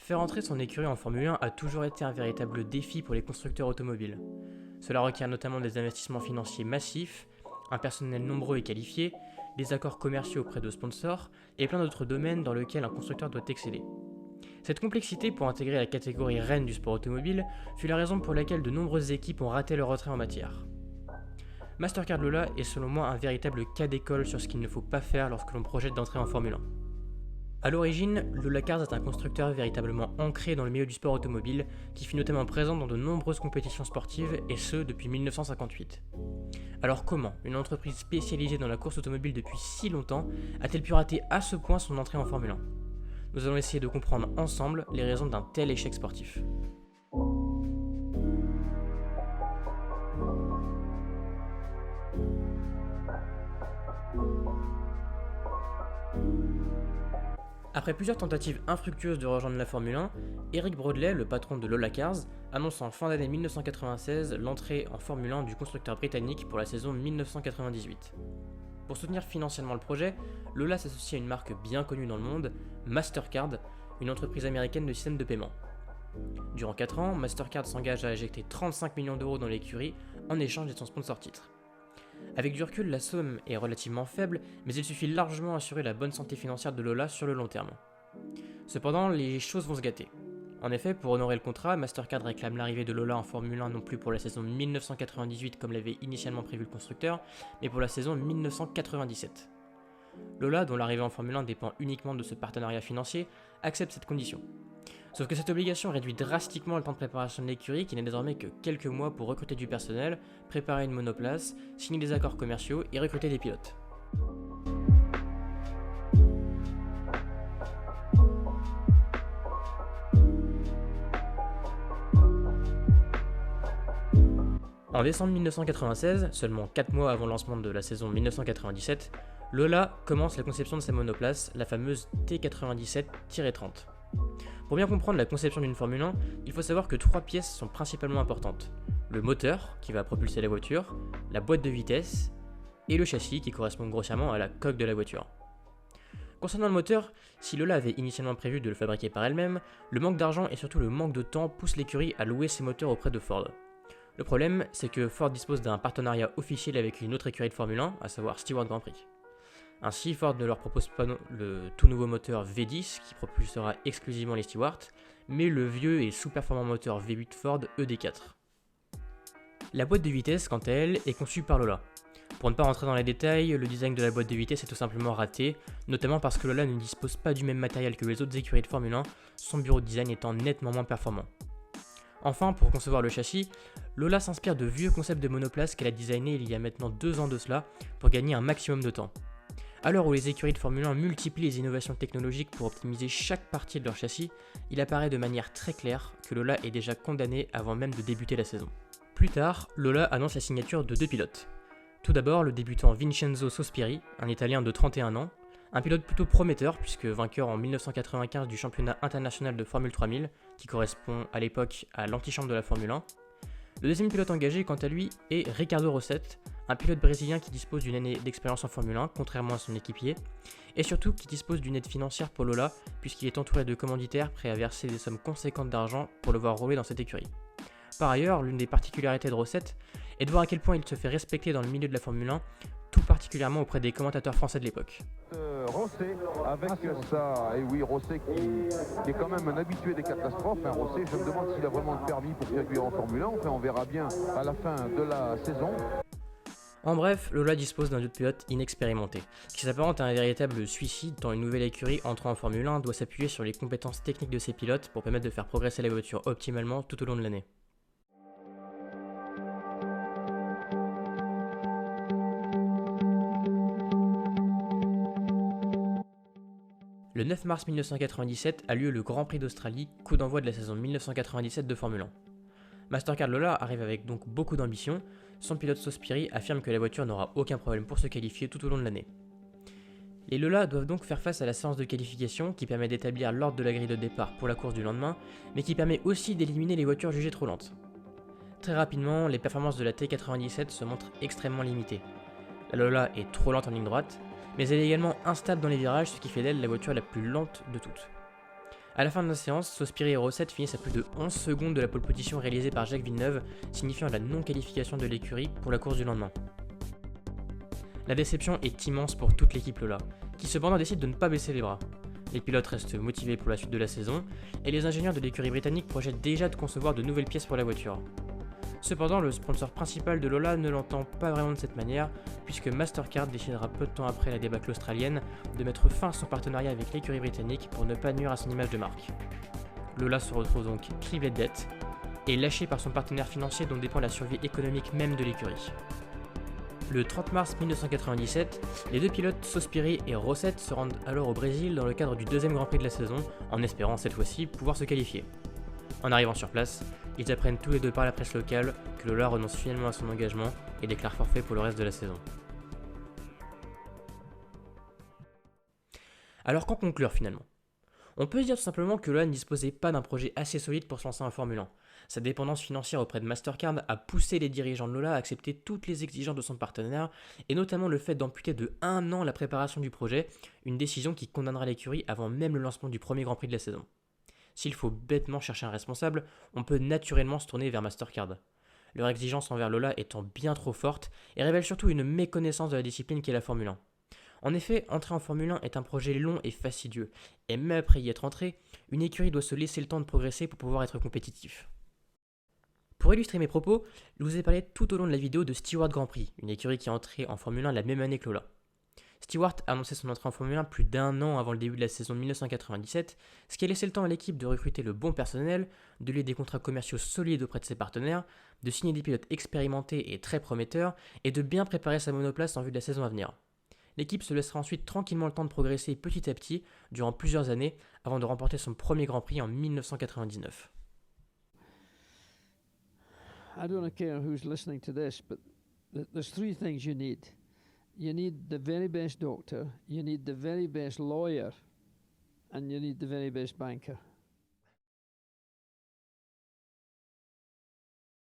Faire entrer son écurie en Formule 1 a toujours été un véritable défi pour les constructeurs automobiles. Cela requiert notamment des investissements financiers massifs, un personnel nombreux et qualifié, des accords commerciaux auprès de sponsors et plein d'autres domaines dans lesquels un constructeur doit exceller. Cette complexité pour intégrer la catégorie reine du sport automobile fut la raison pour laquelle de nombreuses équipes ont raté leur retrait en matière. Mastercard Lola est selon moi un véritable cas d'école sur ce qu'il ne faut pas faire lorsque l'on projette d'entrer en Formule 1. A l'origine, Lola Cars est un constructeur véritablement ancré dans le milieu du sport automobile qui fut notamment présent dans de nombreuses compétitions sportives et ce depuis 1958. Alors comment une entreprise spécialisée dans la course automobile depuis si longtemps a-t-elle pu rater à ce point son entrée en Formule 1 ? Nous allons essayer de comprendre ensemble les raisons d'un tel échec sportif. Après plusieurs tentatives infructueuses de rejoindre la Formule 1, Eric Broadley, le patron de Lola Cars, annonce en fin d'année 1996 l'entrée en Formule 1 du constructeur britannique pour la saison 1998. Pour soutenir financièrement le projet, Lola s'associe à une marque bien connue dans le monde, Mastercard, une entreprise américaine de système de paiement. Durant 4 ans, Mastercard s'engage à injecter 35 millions d'euros dans l'écurie en échange de son sponsor titre. Avec du recul, la somme est relativement faible, mais il suffit largement à assurer la bonne santé financière de Lola sur le long terme. Cependant, les choses vont se gâter. En effet, pour honorer le contrat, Mastercard réclame l'arrivée de Lola en Formule 1 non plus pour la saison 1998 comme l'avait initialement prévu le constructeur, mais pour la saison 1997. Lola, dont l'arrivée en Formule 1 dépend uniquement de ce partenariat financier, accepte cette condition. Sauf que cette obligation réduit drastiquement le temps de préparation de l'écurie qui n'est désormais que quelques mois pour recruter du personnel, préparer une monoplace, signer des accords commerciaux et recruter des pilotes. En décembre 1996, seulement 4 mois avant le lancement de la saison 1997, Lola commence la conception de sa monoplace, la fameuse T97-30. Pour bien comprendre la conception d'une Formule 1, il faut savoir que 3 pièces sont principalement importantes. Le moteur, qui va propulser la voiture, la boîte de vitesse, et le châssis, qui correspond grossièrement à la coque de la voiture. Concernant le moteur, si Lola avait initialement prévu de le fabriquer par elle-même, le manque d'argent et surtout le manque de temps poussent l'écurie à louer ses moteurs auprès de Ford. Le problème, c'est que Ford dispose d'un partenariat officiel avec une autre écurie de Formule 1, à savoir Stewart Grand Prix. Ainsi, Ford ne leur propose pas le tout nouveau moteur V10 qui propulsera exclusivement les Stewart, mais le vieux et sous-performant moteur V8 Ford ED4. La boîte de vitesse, quant à elle, est conçue par Lola. Pour ne pas rentrer dans les détails, le design de la boîte de vitesse est tout simplement raté, notamment parce que Lola ne dispose pas du même matériel que les autres écuries de Formule 1, son bureau de design étant nettement moins performant. Enfin, pour concevoir le châssis, Lola s'inspire de vieux concepts de monoplace qu'elle a designé il y a maintenant 2 ans de cela pour gagner un maximum de temps. À l'heure où les écuries de Formule 1 multiplient les innovations technologiques pour optimiser chaque partie de leur châssis, il apparaît de manière très claire que Lola est déjà condamnée avant même de débuter la saison. Plus tard, Lola annonce la signature de 2 pilotes. Tout d'abord, le débutant Vincenzo Sospiri, un Italien de 31 ans, un pilote plutôt prometteur puisque vainqueur en 1995 du championnat international de Formule 3000, qui correspond à l'époque à l'antichambre de la Formule 1. Le deuxième pilote engagé, quant à lui, est Ricardo Rosset, un pilote brésilien qui dispose d'une année d'expérience en Formule 1, contrairement à son équipier, et surtout qui dispose d'une aide financière pour Lola, puisqu'il est entouré de commanditaires prêts à verser des sommes conséquentes d'argent pour le voir rouler dans cette écurie. Par ailleurs, l'une des particularités de Rosset est de voir à quel point il se fait respecter dans le milieu de la Formule 1, tout particulièrement auprès des commentateurs français de l'époque. Rosset avec ça, et oui, Rosset qui est quand même un habitué des catastrophes. Rosset, je me demande s'il a vraiment le permis pour circuler en Formule 1. Enfin, on verra bien à la fin de la saison. En bref, Lola dispose d'un pilote inexpérimenté, qui s'apparente à un véritable suicide tant une nouvelle écurie entrant en Formule 1 doit s'appuyer sur les compétences techniques de ses pilotes pour permettre de faire progresser la voiture optimalement tout au long de l'année. Le 9 mars 1997 a lieu le Grand Prix d'Australie, coup d'envoi de la saison 1997 de Formule 1. Mastercard Lola arrive avec donc beaucoup d'ambition, son pilote Sospiri affirme que la voiture n'aura aucun problème pour se qualifier tout au long de l'année. Les Lola doivent donc faire face à la séance de qualification qui permet d'établir l'ordre de la grille de départ pour la course du lendemain, mais qui permet aussi d'éliminer les voitures jugées trop lentes. Très rapidement, les performances de la T97 se montrent extrêmement limitées. La Lola est trop lente en ligne droite, mais elle est également instable dans les virages, ce qui fait d'elle la voiture la plus lente de toutes. À la fin de la séance, Sospiri et Rosset finissent à plus de 11 secondes de la pole position réalisée par Jacques Villeneuve, signifiant la non-qualification de l'écurie pour la course du lendemain. La déception est immense pour toute l'équipe Lola, qui cependant décide de ne pas baisser les bras. Les pilotes restent motivés pour la suite de la saison, et les ingénieurs de l'écurie britannique projettent déjà de concevoir de nouvelles pièces pour la voiture. Cependant, le sponsor principal de Lola ne l'entend pas vraiment de cette manière, puisque Mastercard décidera peu de temps après la débâcle australienne de mettre fin à son partenariat avec l'écurie britannique pour ne pas nuire à son image de marque. Lola se retrouve donc criblé de dettes et lâché par son partenaire financier dont dépend la survie économique même de l'écurie. Le 30 mars 1997, les deux pilotes Sospiri et Rosset se rendent alors au Brésil dans le cadre du deuxième Grand Prix de la saison, en espérant cette fois-ci pouvoir se qualifier. En arrivant sur place, ils apprennent tous les deux par la presse locale que Lola renonce finalement à son engagement et déclare forfait pour le reste de la saison. Alors qu'en conclure finalement ? On peut dire tout simplement que Lola ne disposait pas d'un projet assez solide pour se lancer en Formule 1. Sa dépendance financière auprès de Mastercard a poussé les dirigeants de Lola à accepter toutes les exigences de son partenaire, et notamment le fait d'amputer de 1 an la préparation du projet, une décision qui condamnera l'écurie avant même le lancement du premier Grand Prix de la saison. S'il faut bêtement chercher un responsable, on peut naturellement se tourner vers Mastercard. Leur exigence envers Lola étant bien trop forte et révèle surtout une méconnaissance de la discipline qu'est la Formule 1. En effet, entrer en Formule 1 est un projet long et fastidieux, et même après y être entré, une écurie doit se laisser le temps de progresser pour pouvoir être compétitif. Pour illustrer mes propos, je vous ai parlé tout au long de la vidéo de Stewart Grand Prix, une écurie qui est entrée en Formule 1 la même année que Lola. Stewart a annoncé son entrée en Formule 1 plus d'1 an avant le début de la saison 1997, ce qui a laissé le temps à l'équipe de recruter le bon personnel, de lier des contrats commerciaux solides auprès de ses partenaires, de signer des pilotes expérimentés et très prometteurs, et de bien préparer sa monoplace en vue de la saison à venir. L'équipe se laissera ensuite tranquillement le temps de progresser petit à petit durant plusieurs années avant de remporter son premier Grand Prix en 1999. I don't care who's listening to this, but there's 3 things you need. You need the very best doctor, you need the very best lawyer, and you need the very best banker.